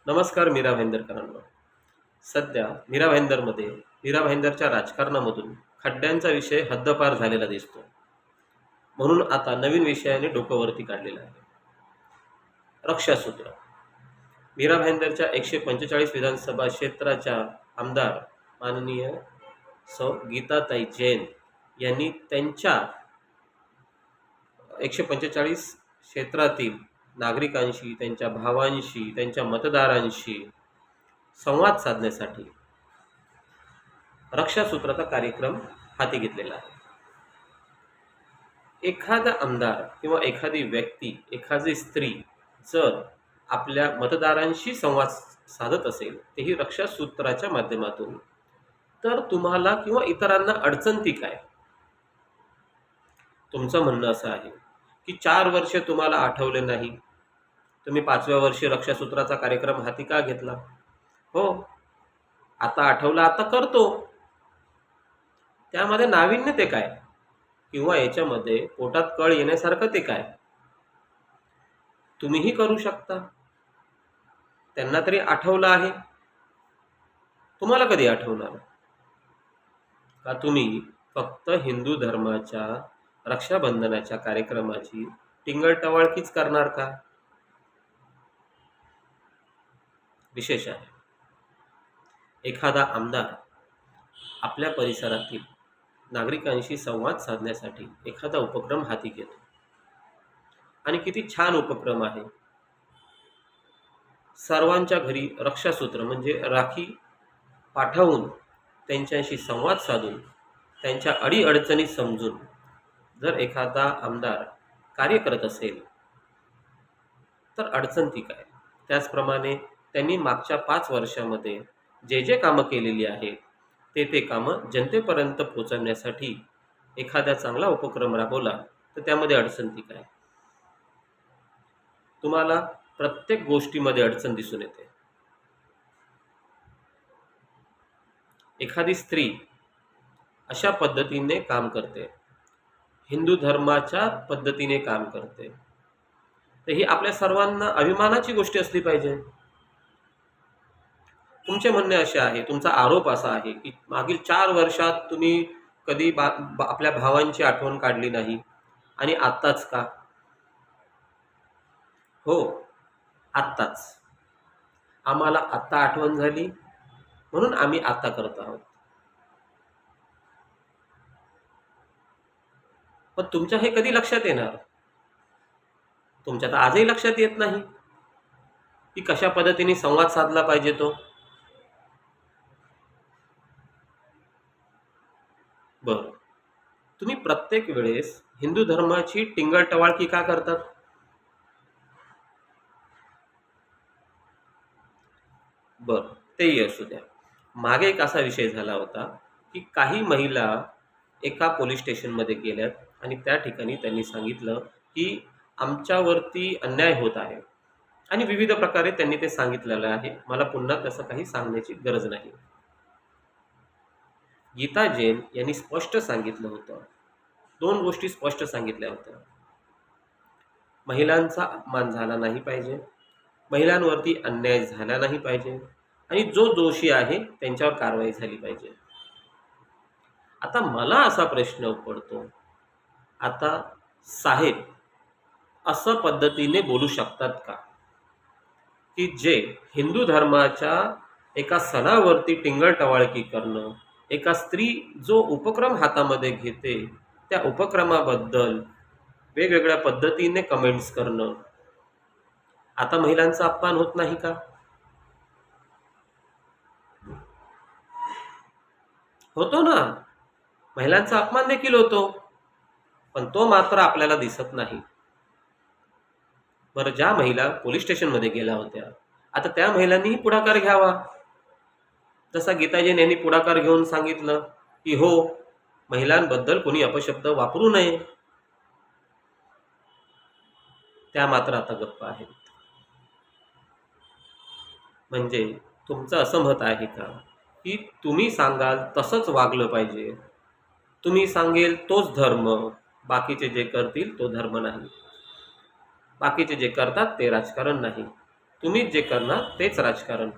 नमस्कार मीरा भाईंदरकरांना. सध्या मीरा भाईंदरच्या राजकारणामधून खड्ड्यांचा विषय हद्दपार झालेला दिसतो. म्हणून आता नवीन विषयाने डोकं वरती काढलेलं आहे. रक्षासूत्र. मीरा भाईंदरच्या 145 विधानसभा क्षेत्राच्या आमदार माननीय सौ गीताताई जैन यांनी त्यांच्या 145 क्षेत्रातील नागरिकांशी, त्यांच्या भावांशी, त्यांच्या मतदारांशी संवाद साधण्यासाठी रक्षासूत्राचा कार्यक्रम हाती घेतलेला आहे. एखादा आमदार किंवा एखादी व्यक्ती, एखादी स्त्री जर आपल्या मतदारांशी संवाद साधत असेल, तेही रक्षासूत्राच्या माध्यमातून, तर तुम्हाला किंवा इतरांना अडचण ती काय? तुमचं म्हणणं असं आहे की 4 वर्ष तुम्हाला आठवले नाही, तुम्ही 5व्या वर्षी रक्षासूत्राचा कार्यक्रम हाती का घेतला? हो, आता आठवलं, आता करतो. त्यामध्ये नाविन्य ते काय? किंवा याच्यामध्ये पोटात कळ येण्यासारखं ते काय? तुम्हीही करू शकता. त्यांना तरी आठवलं आहे, तुम्हाला कधी आठवणार? का तुम्ही फक्त हिंदू धर्माच्या रक्षाबंधनाच्या कार्यक्रमाची टिंगलटवाळकीच करणार का? विशेष आहे, एखादा आमदार आपल्या परिसरातील नागरिकांशी संवाद साधण्यासाठी एखादा उपक्रम हाती घेतो, आणि किती छान उपक्रम आहे. सर्वांच्या घरी रक्षासूत्र म्हणजे राखी पाठवून त्यांच्याशी संवाद साधून त्यांच्या अडीअडचणी समजून जर एखादा आमदार कार्य करत असेल, तर अडचण ती काय? त्याचप्रमाणे त्यांनी मागच्या 5 वर्षामध्ये जे जे कामं केलेली आहेत, ते कामं जनतेपर्यंत पोहोचवण्यासाठी एखादा चांगला उपक्रम राबवला, तर त्यामध्ये अडचण ती काय? तुम्हाला प्रत्येक गोष्टीमध्ये अडचण दिसून येते. एखादी स्त्री अशा पद्धतीने काम करते, हिंदू धर्माच्या पद्धतीने काम करते, तर ही आपल्या सर्वांना अभिमानाची गोष्ट असली पाहिजे. तुमचे म्हणणे असे आहे, तुमचा आरोप असा आहे की मागील 4 वर्षात तुम्ही कधी आपल्या भावांची आठवण काढली नाही, आणि आत्ताच का? हो, आत्ताच. आम्हाला आत्ता आठवण झाली, म्हणून आम्ही आता करत आहोत. पण तुमच्या हे कधी लक्षात येणार? तुमच्या तर आजही लक्षात येत नाही की कशा पद्धतीने संवाद साधला पाहिजे तो. बरं, तुम्ही प्रत्येक वेळेस हिंदू धर्माची टिंगलटवाळकी का करतात? बरं, तेही असू द्या. मागे एक असा विषय झाला होता की काही महिला एका पोलीस स्टेशनमध्ये गेल्यात, आणि त्या ठिकाणी त्यांनी सांगितलं की आमच्यावरती अन्याय होत आहे, आणि विविध प्रकारे त्यांनी ते सांगितलेलं आहे. मला पुन्हा तसं काही सांगण्याची गरज नाही. गीता जैन यांनी स्पष्ट सांगितलं होतं, 2 गोष्टी स्पष्ट सांगितल्या होत्या. महिलांचा अपमान झाला नाही पाहिजे, महिलांवरती अन्याय झाला नाही पाहिजे, आणि जो दोषी आहे त्यांच्यावर कारवाई झाली पाहिजे. आता मला असा प्रश्न पडतो, आता साहेब असं पद्धतीने बोलू शकतात का की जे हिंदू धर्माच्या एका सणावरती टिंगलटवाळकी करणं, एका स्त्री जो उपक्रम हातामध्ये घेते त्या उपक्रमाबद्दल वेगवेगळ्या पद्धतीने कमेंट्स करणं, आता महिलांचा अपमान होत नाही का? होतो ना, महिलांचा अपमान देखील होतो, पण तो मात्र आपल्याला दिसत नाही. बरं, ज्या महिला पोलीस स्टेशनमध्ये गेल्या होत्या, आता त्या महिलांनीही पुढाकार घ्यावा. जसा गीताजीन यांनी पुढाकार घेऊन सांगितलं की हो, महिलांबद्दल कोणी अपशब्द वापरू नये, त्या मात्र आता गप्प आहेत. म्हणजे तुमचं असं मत आहे का की तुम्ही सांगाल तसंच वागलं पाहिजे, तुम्ही सांगेल तोच धर्म, बाकीचे जे करतील तो धर्म नाही, बाकीचे जे करतात ते राजकारण नाही? तुम्ही जे करणार तेच राजकारण.